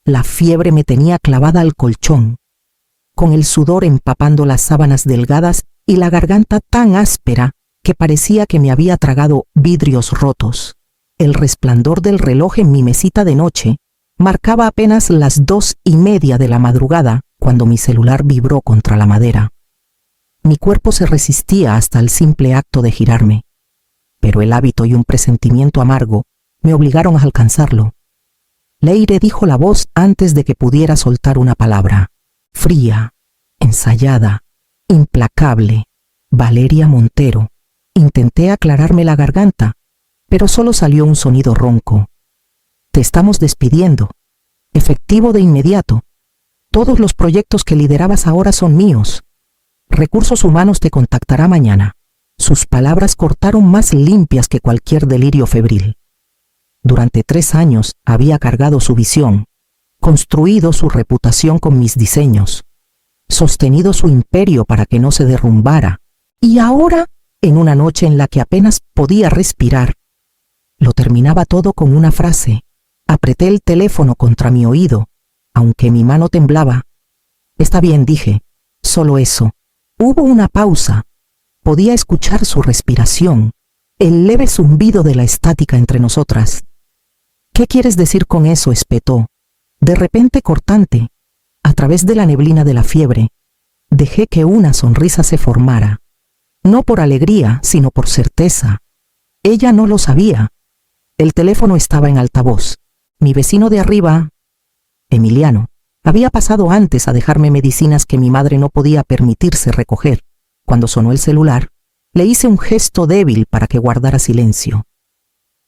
La fiebre me tenía clavada al colchón, con el sudor empapando las sábanas delgadas y la garganta tan áspera que parecía que me había tragado vidrios rotos. El resplandor del reloj en mi mesita de noche marcaba apenas las 2:30 de la madrugada cuando mi celular vibró contra la madera. Mi cuerpo se resistía hasta el simple acto de girarme, pero el hábito y un presentimiento amargo me obligaron a alcanzarlo. Leire dijo la voz antes de que pudiera soltar una palabra. Fría, ensayada, implacable. Valeria Montero. Intenté aclararme la garganta, pero solo salió un sonido ronco. Te estamos despidiendo. Efectivo de inmediato. Todos los proyectos que liderabas ahora son míos. Recursos Humanos te contactará mañana. Sus palabras cortaron más limpias que cualquier delirio febril. Durante 3 años había cargado su visión, construido su reputación con mis diseños, sostenido su imperio para que no se derrumbara, y ahora, en una noche en la que apenas podía respirar, lo terminaba todo con una frase. Apreté el teléfono contra mi oído, aunque mi mano temblaba. Está bien, dije, solo eso. Hubo una pausa. Podía escuchar su respiración, el leve zumbido de la estática entre nosotras. ¿Qué quieres decir con eso?, espetó. De repente cortante, a través de la neblina de la fiebre, dejé que una sonrisa se formara. No por alegría, sino por certeza. Ella no lo sabía. El teléfono estaba en altavoz. Mi vecino de arriba, Emiliano, había pasado antes a dejarme medicinas que mi madre no podía permitirse recoger. Cuando sonó el celular, le hice un gesto débil para que guardara silencio.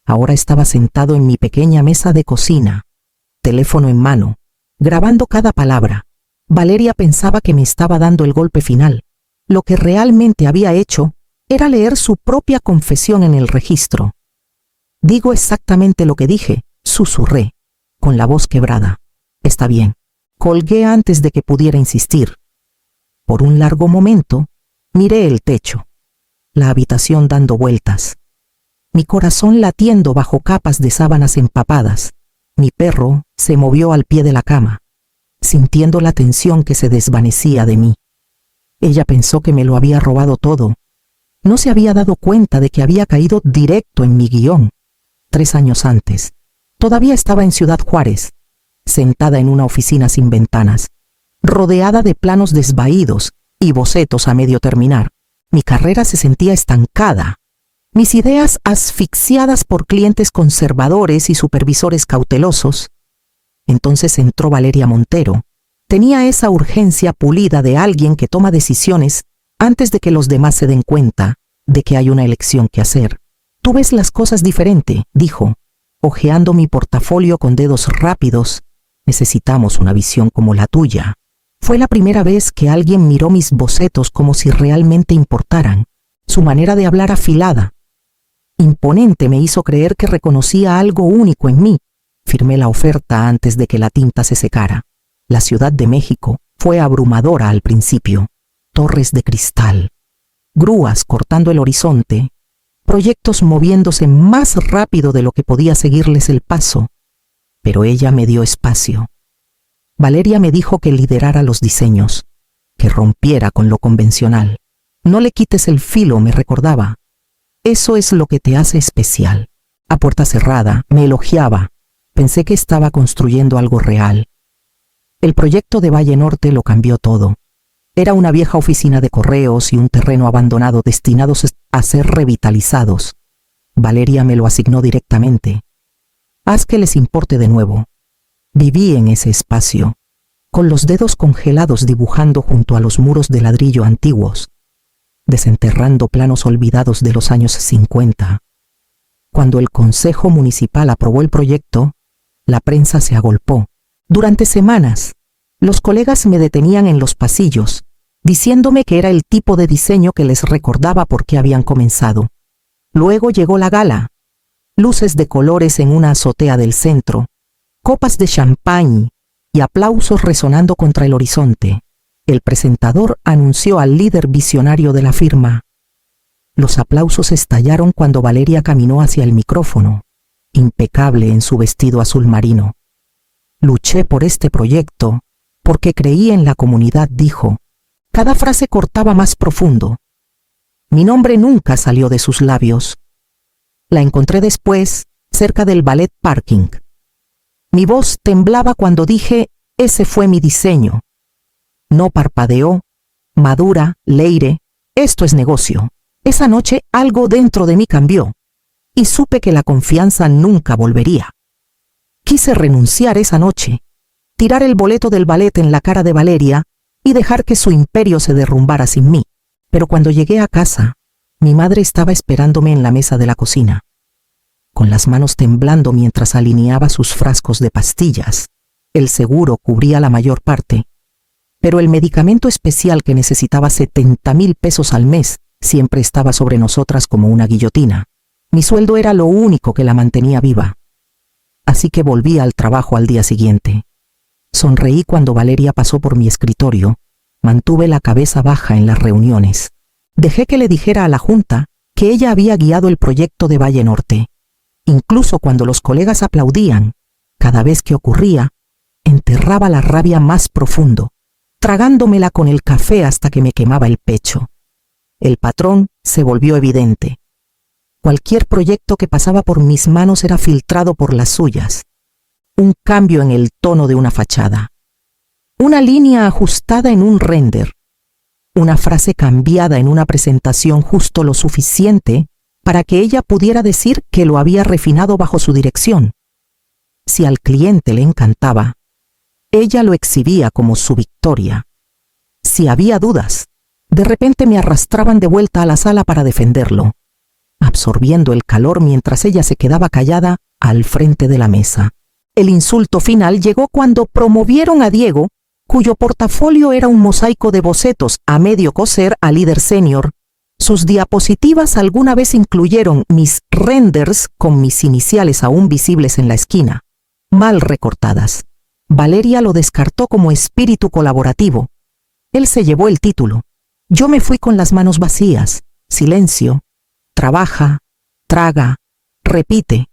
Ahora estaba sentado en mi pequeña mesa de cocina, teléfono en mano, grabando cada palabra. Valeria pensaba que me estaba dando el golpe final. Lo que realmente había hecho era leer su propia confesión en el registro. Digo exactamente lo que dije, susurré, con la voz quebrada. Está bien. Colgué antes de que pudiera insistir. Por un largo momento, miré el techo, la habitación dando vueltas, mi corazón latiendo bajo capas de sábanas empapadas. Mi perro se movió al pie de la cama, sintiendo la tensión que se desvanecía de mí. Ella pensó que me lo había robado todo. No se había dado cuenta de que había caído directo en mi guión. 3 años antes, todavía estaba en Ciudad Juárez, sentada en una oficina sin ventanas, rodeada de planos desvaídos y bocetos a medio terminar. Mi carrera se sentía estancada, mis ideas asfixiadas por clientes conservadores y supervisores cautelosos. Entonces entró Valeria Montero. Tenía esa urgencia pulida de alguien que toma decisiones antes de que los demás se den cuenta de que hay una elección que hacer. Tú ves las cosas diferente, dijo, hojeando mi portafolio con dedos rápidos. Necesitamos una visión como la tuya. Fue la primera vez que alguien miró mis bocetos como si realmente importaran. Su manera de hablar afilada, imponente, me hizo creer que reconocía algo único en mí. Firmé la oferta antes de que la tinta se secara. La Ciudad de México fue abrumadora al principio. Torres de cristal, grúas cortando el horizonte, proyectos moviéndose más rápido de lo que podía seguirles el paso. Pero ella me dio espacio. Valeria me dijo que liderara los diseños, que rompiera con lo convencional. No le quites el filo, me recordaba. Eso es lo que te hace especial. A puerta cerrada, me elogiaba. Pensé que estaba construyendo algo real. El proyecto de Valle Norte lo cambió todo. Era una vieja oficina de correos y un terreno abandonado destinados a ser revitalizados. Valeria me lo asignó directamente. Haz que les importe de nuevo. Viví en ese espacio, con los dedos congelados dibujando junto a los muros de ladrillo antiguos, desenterrando planos olvidados de los años 50. Cuando el Consejo Municipal aprobó el proyecto, la prensa se agolpó. Durante semanas, los colegas me detenían en los pasillos, diciéndome que era el tipo de diseño que les recordaba por qué habían comenzado. Luego llegó la gala. Luces de colores en una azotea del centro, copas de champán y aplausos resonando contra el horizonte. El presentador anunció al líder visionario de la firma. Los aplausos estallaron cuando Valeria caminó hacia el micrófono, impecable en su vestido azul marino. Luché por este proyecto porque creí en la comunidad, dijo. Cada frase cortaba más profundo. Mi nombre nunca salió de sus labios. La encontré después, cerca del ballet parking. Mi voz temblaba cuando dije, ese fue mi diseño. No parpadeó. Madura, Leire, esto es negocio. Esa noche algo dentro de mí cambió, y supe que la confianza nunca volvería. Quise renunciar esa noche, tirar el boleto del ballet en la cara de Valeria y dejar que su imperio se derrumbara sin mí. Pero cuando llegué a casa, mi madre estaba esperándome en la mesa de la cocina, con las manos temblando mientras alineaba sus frascos de pastillas. El seguro cubría la mayor parte, pero el medicamento especial que necesitaba 70,000 pesos al mes siempre estaba sobre nosotras como una guillotina. Mi sueldo era lo único que la mantenía viva. Así que volví al trabajo al día siguiente. Sonreí cuando Valeria pasó por mi escritorio. Mantuve la cabeza baja en las reuniones. Dejé que le dijera a la junta que ella había guiado el proyecto de Valle Norte. Incluso cuando los colegas aplaudían, cada vez que ocurría, enterraba la rabia más profundo, tragándomela con el café hasta que me quemaba el pecho. El patrón se volvió evidente. Cualquier proyecto que pasaba por mis manos era filtrado por las suyas. Un cambio en el tono de una fachada. Una línea ajustada en un render. Una frase cambiada en una presentación justo lo suficiente para que ella pudiera decir que lo había refinado bajo su dirección. Si al cliente le encantaba, ella lo exhibía como su victoria. Si había dudas, de repente me arrastraban de vuelta a la sala para defenderlo, absorbiendo el calor mientras ella se quedaba callada al frente de la mesa. El insulto final llegó cuando promovieron a Diego, cuyo portafolio era un mosaico de bocetos a medio coser a líder senior. Sus diapositivas alguna vez incluyeron mis renders con mis iniciales aún visibles en la esquina, mal recortadas. Valeria lo descartó como espíritu colaborativo. Él se llevó el título. Yo me fui con las manos vacías. Silencio. Trabaja, traga, repite.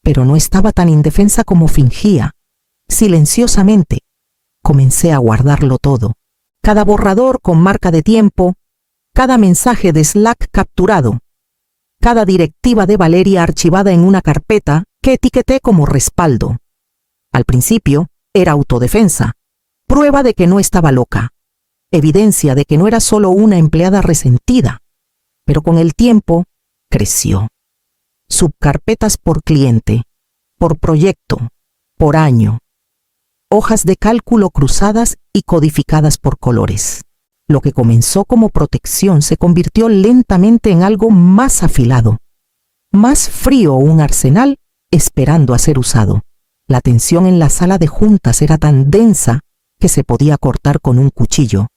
Pero no estaba tan indefensa como fingía. Silenciosamente, comencé a guardarlo todo. Cada borrador con marca de tiempo, cada mensaje de Slack capturado, cada directiva de Valeria archivada en una carpeta que etiqueté como respaldo. Al principio, era autodefensa, prueba de que no estaba loca, evidencia de que no era solo una empleada resentida, pero con el tiempo creció. Subcarpetas por cliente, por proyecto, por año. Hojas de cálculo cruzadas y codificadas por colores. Lo que comenzó como protección se convirtió lentamente en algo más afilado, más frío, un arsenal esperando a ser usado. La tensión en la sala de juntas era tan densa que se podía cortar con un cuchillo.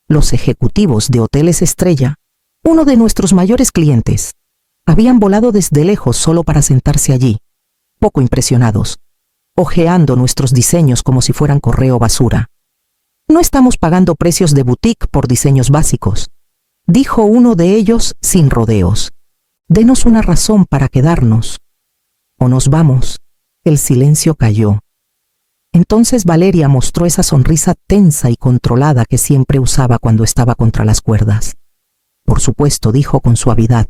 Los ejecutivos de Hoteles Estrella, uno de nuestros mayores clientes, habían volado desde lejos solo para sentarse allí, poco impresionados, hojeando nuestros diseños como si fueran correo basura. No estamos pagando precios de boutique por diseños básicos, dijo uno de ellos sin rodeos. Denos una razón para quedarnos. O nos vamos. El silencio cayó. Entonces Valeria mostró esa sonrisa tensa y controlada que siempre usaba cuando estaba contra las cuerdas. Por supuesto, dijo con suavidad,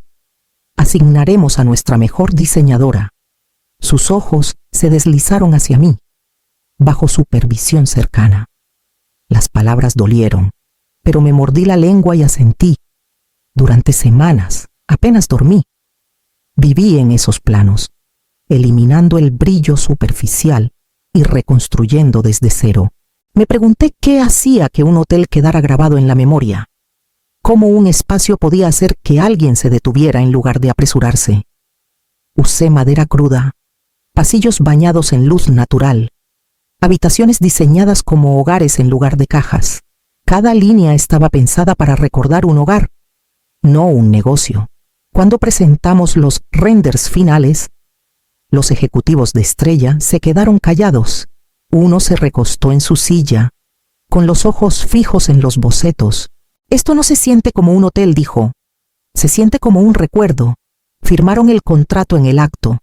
asignaremos a nuestra mejor diseñadora. Sus ojos se deslizaron hacia mí, bajo supervisión cercana. Las palabras dolieron, pero me mordí la lengua y asentí. Durante semanas, apenas dormí. Viví en esos planos, eliminando el brillo superficial y reconstruyendo desde cero. Me pregunté qué hacía que un hotel quedara grabado en la memoria. Cómo un espacio podía hacer que alguien se detuviera en lugar de apresurarse. Usé madera cruda, pasillos bañados en luz natural, habitaciones diseñadas como hogares en lugar de cajas. Cada línea estaba pensada para recordar un hogar, no un negocio. Cuando presentamos los renders finales, los ejecutivos de Estrella se quedaron callados. Uno se recostó en su silla, con los ojos fijos en los bocetos. Esto no se siente como un hotel, dijo. Se siente como un recuerdo. Firmaron el contrato en el acto.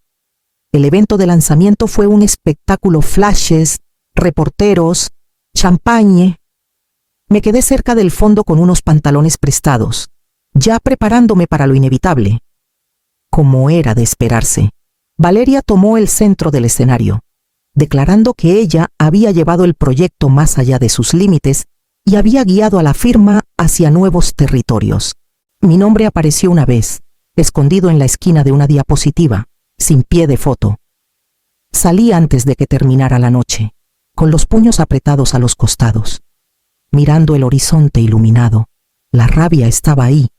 El evento de lanzamiento fue un espectáculo: flashes, reporteros, champagne. Me quedé cerca del fondo con unos pantalones prestados, ya preparándome para lo inevitable. Como era de esperarse, Valeria tomó el centro del escenario, declarando que ella había llevado el proyecto más allá de sus límites y había guiado a la firma hacia nuevos territorios. Mi nombre apareció una vez, escondido en la esquina de una diapositiva, sin pie de foto. Salí antes de que terminara la noche, con los puños apretados a los costados, mirando el horizonte iluminado. La rabia estaba ahí,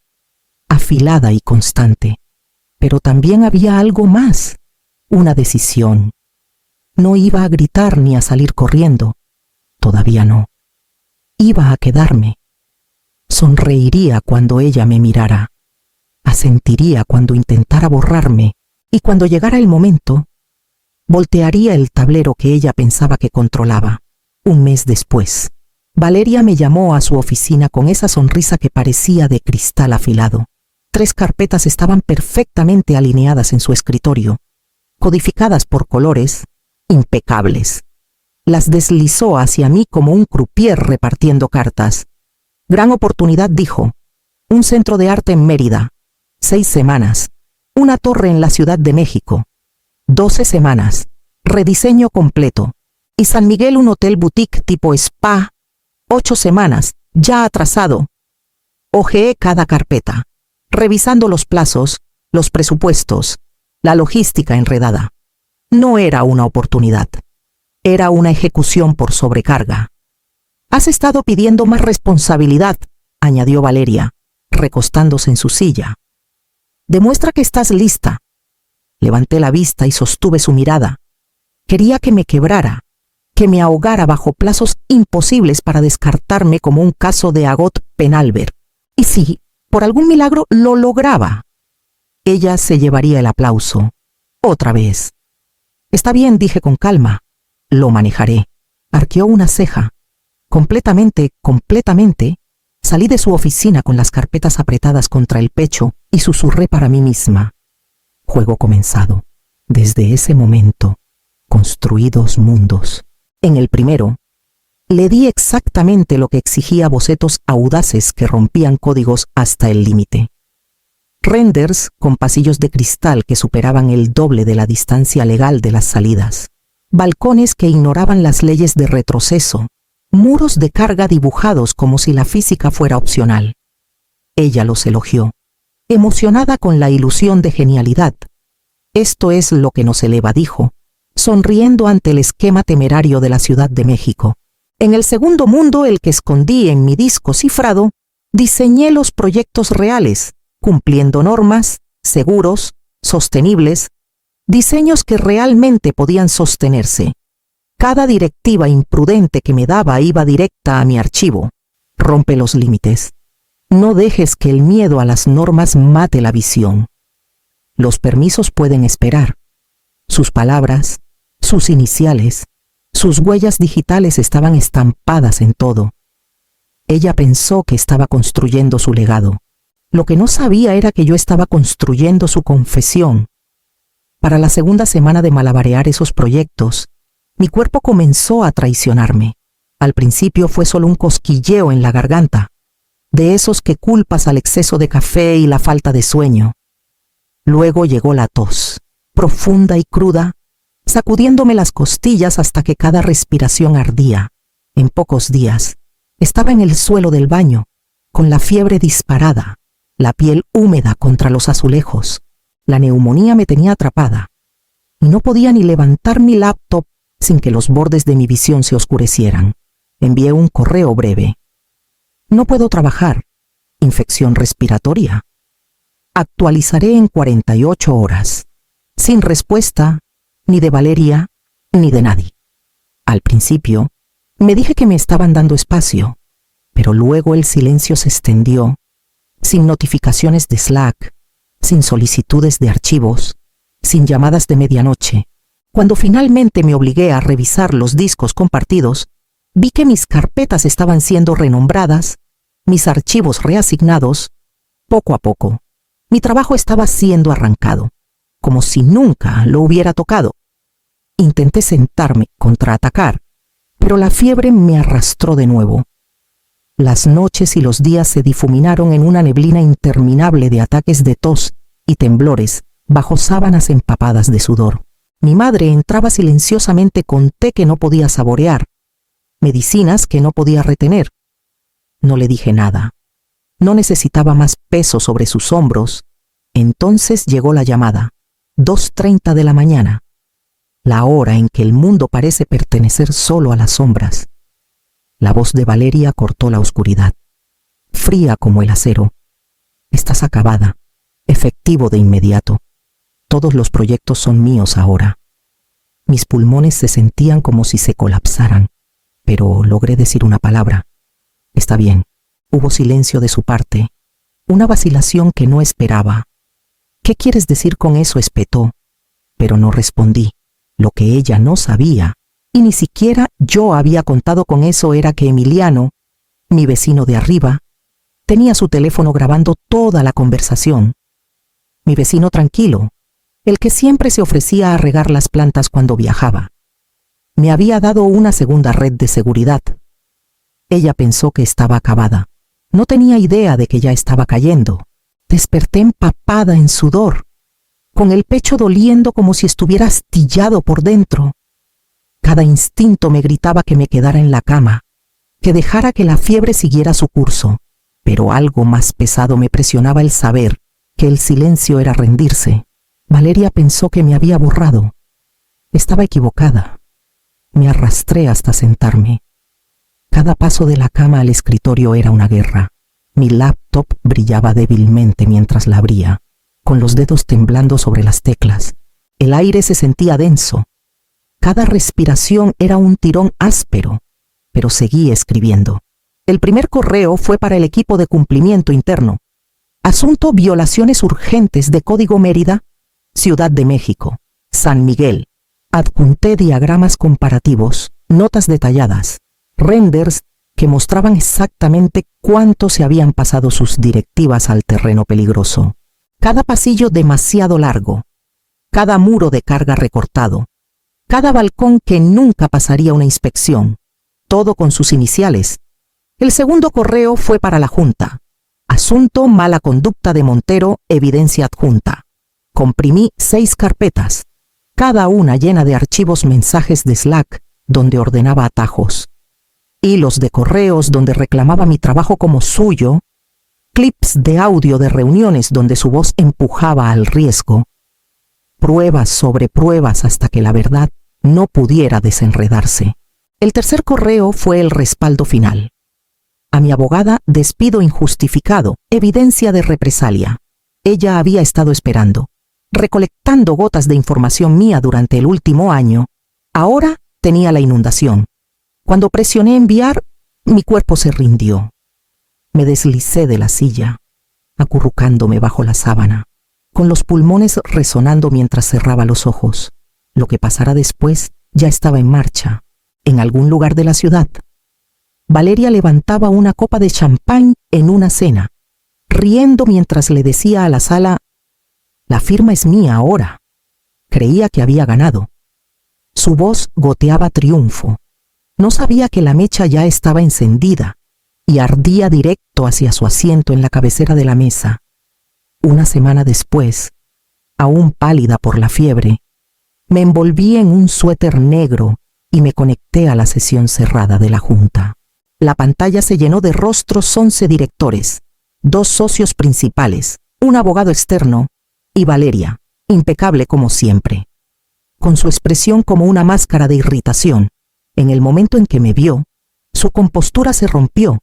afilada y constante. Pero también había algo más, una decisión. No iba a gritar ni a salir corriendo, todavía no. Iba a quedarme. Sonreiría cuando ella me mirara, asentiría cuando intentara borrarme, y cuando llegara el momento, voltearía el tablero que ella pensaba que controlaba. Un mes después, Valeria me llamó a su oficina con esa sonrisa que parecía de cristal afilado. 3 carpetas estaban perfectamente alineadas en su escritorio, codificadas por colores, impecables. Las deslizó hacia mí como un croupier repartiendo cartas. Gran oportunidad, dijo. Un centro de arte en Mérida. 6 semanas. Una torre en la Ciudad de México. 12 semanas. Rediseño completo. Y San Miguel, un hotel boutique tipo spa. 8 semanas. Ya atrasado. Hojeé cada carpeta, revisando los plazos, los presupuestos, la logística enredada. No era una oportunidad. Era una ejecución por sobrecarga. Has estado pidiendo más responsabilidad, añadió Valeria, recostándose en su silla. Demuestra que estás lista. Levanté la vista y sostuve su mirada. Quería que me quebrara, que me ahogara bajo plazos imposibles para descartarme como un caso de Agot Penalver. Y si, por algún milagro, lo lograba, ella se llevaría el aplauso. Otra vez. Está bien, dije con calma. Lo manejaré. Arqueó una ceja. Completamente, salí de su oficina con las carpetas apretadas contra el pecho y susurré para mí misma. Juego comenzado. Desde ese momento, construí 2 mundos. En el primero, le di exactamente lo que exigía: bocetos audaces que rompían códigos hasta el límite. Renders con pasillos de cristal que superaban el doble de la distancia legal de las salidas. Balcones que ignoraban las leyes de retroceso. Muros de carga dibujados como si la física fuera opcional. Ella los elogió, emocionada con la ilusión de genialidad. Esto es lo que nos eleva, dijo, sonriendo ante el esquema temerario de la Ciudad de México. En el segundo mundo, el que escondí en mi disco cifrado, diseñé los proyectos reales, cumpliendo normas, seguros, sostenibles, diseños que realmente podían sostenerse. Cada directiva imprudente que me daba iba directa a mi archivo. Rompe los límites. No dejes que el miedo a las normas mate la visión. Los permisos pueden esperar. Sus palabras, sus iniciales, sus huellas digitales estaban estampadas en todo. Ella pensó que estaba construyendo su legado. Lo que no sabía era que yo estaba construyendo su confesión. Para la segunda semana de malabarear esos proyectos, mi cuerpo comenzó a traicionarme. Al principio fue solo un cosquilleo en la garganta, de esos que culpas al exceso de café y la falta de sueño. Luego llegó la tos, profunda y cruda, sacudiéndome las costillas hasta que cada respiración ardía. En pocos días, estaba en el suelo del baño, con la fiebre disparada, la piel húmeda contra los azulejos. La neumonía me tenía atrapada, y no podía ni levantar mi laptop sin que los bordes de mi visión se oscurecieran. Envié un correo breve. No puedo trabajar. Infección respiratoria. Actualizaré en 48 horas. Sin respuesta, ni de Valeria, ni de nadie. Al principio, me dije que me estaban dando espacio, pero luego el silencio se extendió, sin notificaciones de Slack, sin solicitudes de archivos, sin llamadas de medianoche. Cuando finalmente me obligué a revisar los discos compartidos, vi que mis carpetas estaban siendo renombradas, mis archivos reasignados. Poco a poco, mi trabajo estaba siendo arrancado, como si nunca lo hubiera tocado. Intenté sentarme, contraatacar, pero la fiebre me arrastró de nuevo. Las noches y los días se difuminaron en una neblina interminable de ataques de tos y temblores bajo sábanas empapadas de sudor. Mi madre entraba silenciosamente con té que no podía saborear, medicinas que no podía retener. No le dije nada. No necesitaba más peso sobre sus hombros. Entonces llegó la llamada. 2:30 de la mañana. La hora en que el mundo parece pertenecer solo a las sombras. La voz de Valeria cortó la oscuridad. Fría como el acero. Estás acabada. Efectivo de inmediato. Todos los proyectos son míos ahora. Mis pulmones se sentían como si se colapsaran, pero logré decir una palabra. Está bien. Hubo silencio de su parte. Una vacilación que no esperaba. ¿Qué quieres decir con eso?, espetó. Pero no respondí. Lo que ella no sabía, y ni siquiera yo había contado con eso, era que Emiliano, mi vecino de arriba, tenía su teléfono grabando toda la conversación. Mi vecino tranquilo, el que siempre se ofrecía a regar las plantas cuando viajaba. Me había dado una segunda red de seguridad. Ella pensó que estaba acabada. No tenía idea de que ya estaba cayendo. Desperté empapada en sudor, con el pecho doliendo como si estuviera astillado por dentro. Cada instinto me gritaba que me quedara en la cama, que dejara que la fiebre siguiera su curso, pero algo más pesado me presionaba el saber que el silencio era rendirse. Valeria pensó que me había borrado. Estaba equivocada. Me arrastré hasta sentarme. Cada paso de la cama al escritorio era una guerra. Mi laptop brillaba débilmente mientras la abría, con los dedos temblando sobre las teclas. El aire se sentía denso. Cada respiración era un tirón áspero, pero seguí escribiendo. El primer correo fue para el equipo de cumplimiento interno. Asunto: violaciones urgentes de Código Mérida, Ciudad de México, San Miguel. Adjunté diagramas comparativos, notas detalladas, renders que mostraban exactamente cuánto se habían pasado sus directivas al terreno peligroso. Cada pasillo demasiado largo, cada muro de carga recortado, cada balcón que nunca pasaría una inspección, todo con sus iniciales. El segundo correo fue para la Junta. Asunto: mala conducta de Montero, evidencia adjunta. Comprimí 6 carpetas, cada una llena de archivos, mensajes de Slack donde ordenaba atajos, hilos de correos donde reclamaba mi trabajo como suyo, clips de audio de reuniones donde su voz empujaba al riesgo, pruebas sobre pruebas hasta que la verdad no pudiera desenredarse. El tercer correo fue el respaldo final. A mi abogada: despido injustificado, evidencia de represalia. Ella había estado esperando, recolectando gotas de información mía durante el último año. Ahora tenía la inundación. Cuando presioné enviar, mi cuerpo se rindió. Me deslicé de la silla, acurrucándome bajo la sábana, con los pulmones resonando mientras cerraba los ojos. Lo que pasara después ya estaba en marcha, en algún lugar de la ciudad. Valeria levantaba una copa de champán en una cena, riendo mientras le decía a la sala: la firma es mía ahora. Creía que había ganado. Su voz goteaba triunfo. No sabía que la mecha ya estaba encendida y ardía directo hacia su asiento en la cabecera de la mesa. Una semana después, aún pálida por la fiebre, me envolví en un suéter negro y me conecté a la sesión cerrada de la Junta. La pantalla se llenó de rostros: 11 directores, 2 socios principales, un abogado externo y Valeria, impecable como siempre, con su expresión como una máscara de irritación. En el momento en que me vio, su compostura se rompió.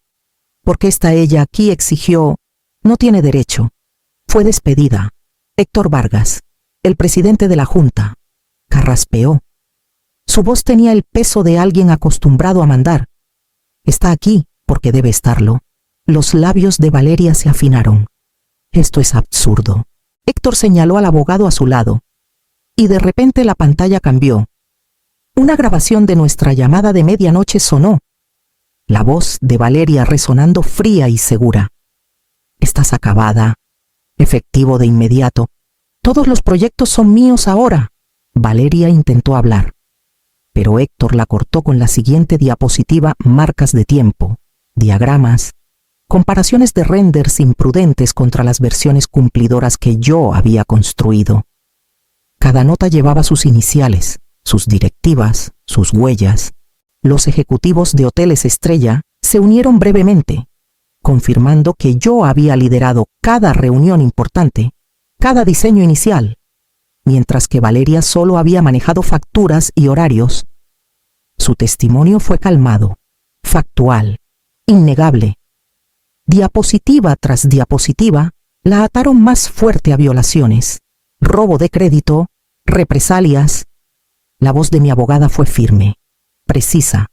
¿Por qué está ella aquí?, exigió. No tiene derecho. Fue despedida. Héctor Vargas, el presidente de la Junta, carraspeó. Su voz tenía el peso de alguien acostumbrado a mandar. Está aquí porque debe estarlo. Los labios de Valeria se afinaron. Esto es absurdo. Héctor señaló al abogado a su lado, y de repente la pantalla cambió. Una grabación de nuestra llamada de medianoche sonó. La voz de Valeria resonando fría y segura. Estás acabada. Efectivo de inmediato. Todos los proyectos son míos ahora. Valeria intentó hablar, pero Héctor la cortó con la siguiente diapositiva: marcas de tiempo, diagramas, comparaciones de renders imprudentes contra las versiones cumplidoras que yo había construido. Cada nota llevaba sus iniciales, sus directivas, sus huellas. Los ejecutivos de hoteles estrella se unieron brevemente, confirmando que yo había liderado cada reunión importante, cada diseño inicial, mientras que Valeria solo había manejado facturas y horarios. Su testimonio fue calmado, factual, innegable. Diapositiva tras diapositiva la ataron más fuerte a violaciones, robo de crédito, represalias. La voz de mi abogada fue firme, precisa.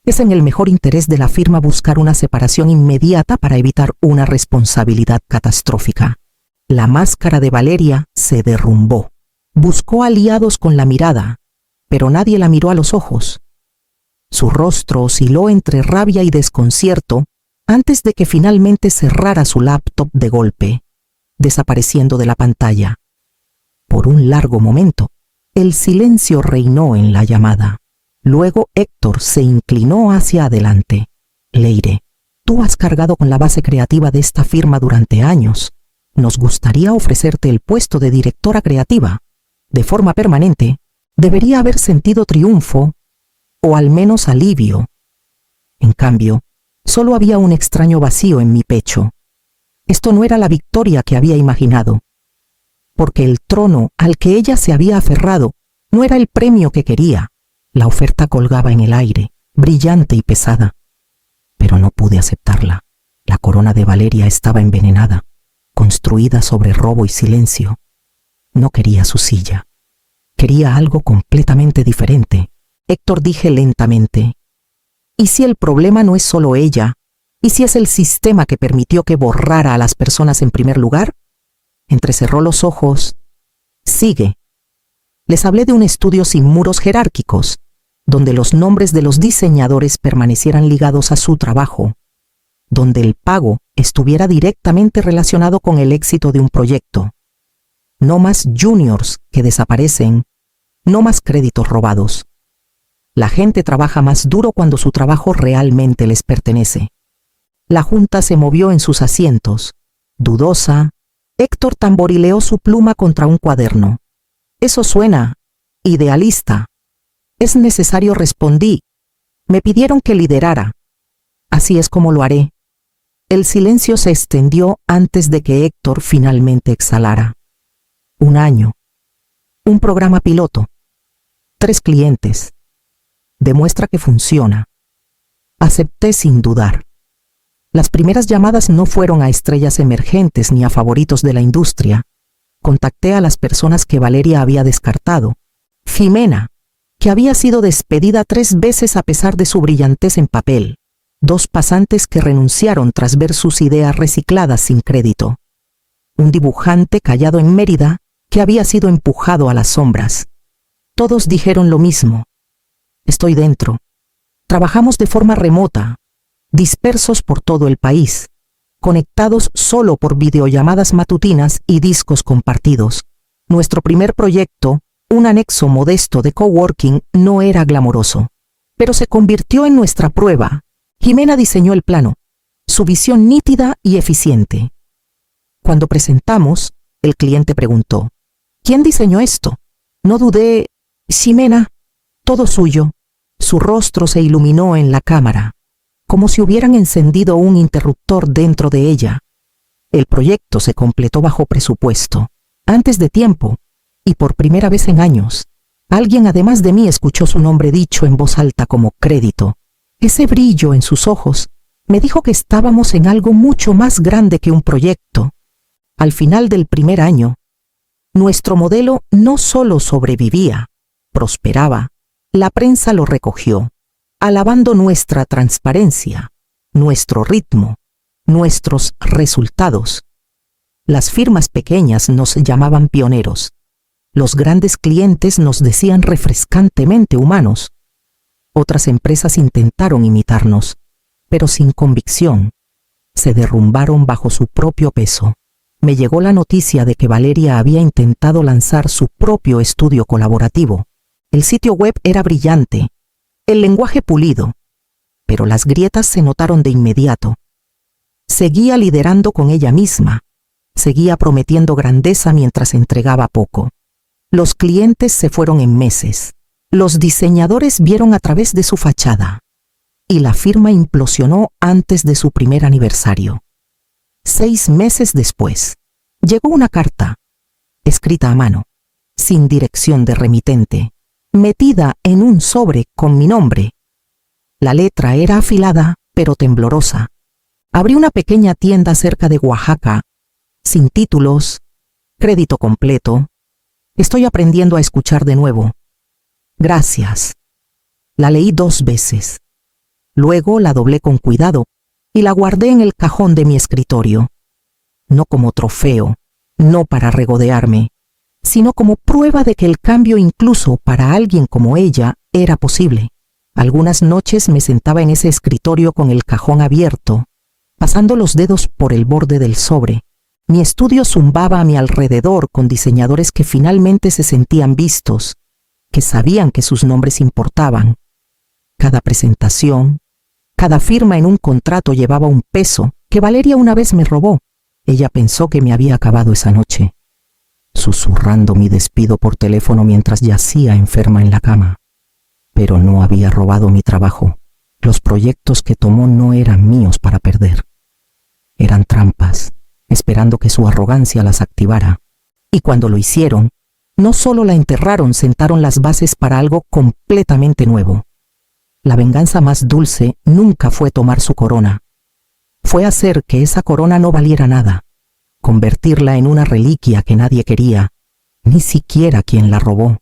Es en el mejor interés de la firma buscar una separación inmediata para evitar una responsabilidad catastrófica. La máscara de Valeria se derrumbó. Buscó aliados con la mirada, pero nadie la miró a los ojos. Su rostro osciló entre rabia y desconcierto antes de que finalmente cerrara su laptop de golpe, desapareciendo de la pantalla. Por un largo momento, el silencio reinó en la llamada. Luego Héctor se inclinó hacia adelante. Leire, tú has cargado con la base creativa de esta firma durante años. Nos gustaría ofrecerte el puesto de directora creativa. De forma permanente, debería haber sentido triunfo, o al menos alivio. En cambio, solo había un extraño vacío en mi pecho. Esto no era la victoria que había imaginado, porque el trono al que ella se había aferrado no era el premio que quería. La oferta colgaba en el aire, brillante y pesada, pero no pude aceptarla. La corona de Valeria estaba envenenada, construida sobre robo y silencio. No quería su silla. Quería algo completamente diferente. Héctor, dije lentamente. ¿Y si el problema no es solo ella? ¿Y si es el sistema que permitió que borrara a las personas en primer lugar? Entrecerró los ojos. Sigue. Les hablé de un estudio sin muros jerárquicos, donde los nombres de los diseñadores permanecieran ligados a su trabajo, donde el pago estuviera directamente relacionado con el éxito de un proyecto. No más juniors que desaparecen, no más créditos robados. La gente trabaja más duro cuando su trabajo realmente les pertenece. La junta se movió en sus asientos. Dudosa, Héctor tamborileó su pluma contra un cuaderno. Eso suena idealista. Es necesario, respondí. Me pidieron que liderara. Así es como lo haré. El silencio se extendió antes de que Héctor finalmente exhalara. 1 año. Un programa piloto. 3 clientes. Demuestra que funciona. Acepté sin dudar. Las primeras llamadas no fueron a estrellas emergentes ni a favoritos de la industria. Contacté a las personas que Valeria había descartado. Jimena, que había sido despedida 3 veces a pesar de su brillantez en papel. 2 pasantes que renunciaron tras ver sus ideas recicladas sin crédito. Un dibujante callado en Mérida que había sido empujado a las sombras. Todos dijeron lo mismo. Estoy dentro. Trabajamos de forma remota, dispersos por todo el país, conectados solo por videollamadas matutinas y discos compartidos. Nuestro primer proyecto, un anexo modesto de coworking, no era glamoroso, pero se convirtió en nuestra prueba. Jimena diseñó el plano, su visión nítida y eficiente. Cuando presentamos, el cliente preguntó, ¿quién diseñó esto? No dudé. Jimena, todo suyo. Su rostro se iluminó en la cámara, como si hubieran encendido un interruptor dentro de ella. El proyecto se completó bajo presupuesto, antes de tiempo, y por primera vez en años, alguien además de mí escuchó su nombre dicho en voz alta como crédito. Ese brillo en sus ojos me dijo que estábamos en algo mucho más grande que un proyecto. Al final del primer año, nuestro modelo no solo sobrevivía, prosperaba. La prensa lo recogió, alabando nuestra transparencia, nuestro ritmo, nuestros resultados. Las firmas pequeñas nos llamaban pioneros. Los grandes clientes nos decían refrescantemente humanos. Otras empresas intentaron imitarnos, pero sin convicción. Se derrumbaron bajo su propio peso. me llegó la noticia de que Valeria había intentado lanzar su propio estudio colaborativo. El sitio web era brillante, el lenguaje pulido, pero las grietas se notaron de inmediato. Seguía liderando con ella misma, seguía prometiendo grandeza mientras entregaba poco. Los clientes se fueron en meses, los diseñadores vieron a través de su fachada, y la firma implosionó antes de su primer aniversario. 6 meses después, llegó una carta, escrita a mano, sin dirección de remitente, metida en un sobre con mi nombre. La letra era afilada, pero temblorosa. Abrí una pequeña tienda cerca de Oaxaca, sin títulos, crédito completo. Estoy aprendiendo a escuchar de nuevo. Gracias. La leí 2 veces. Luego la doblé con cuidado y la guardé en el cajón de mi escritorio. No como trofeo, no para regodearme, sino como prueba de que el cambio incluso para alguien como ella era posible. Algunas noches me sentaba en ese escritorio con el cajón abierto, pasando los dedos por el borde del sobre. Mi estudio zumbaba a mi alrededor con diseñadores que finalmente se sentían vistos, que sabían que sus nombres importaban. Cada presentación, cada firma en un contrato llevaba un peso que Valeria una vez me robó. Ella pensó que me había acabado esa noche, susurrando mi despido por teléfono mientras yacía enferma en la cama. Pero no había robado mi trabajo. Los proyectos que tomó no eran míos para perder. Eran trampas, esperando que su arrogancia las activara. Y cuando lo hicieron, no solo la enterraron, sentaron las bases para algo completamente nuevo. La venganza más dulce nunca fue tomar su corona. Fue hacer que esa corona no valiera nada, convertirla en una reliquia que nadie quería, ni siquiera quien la robó.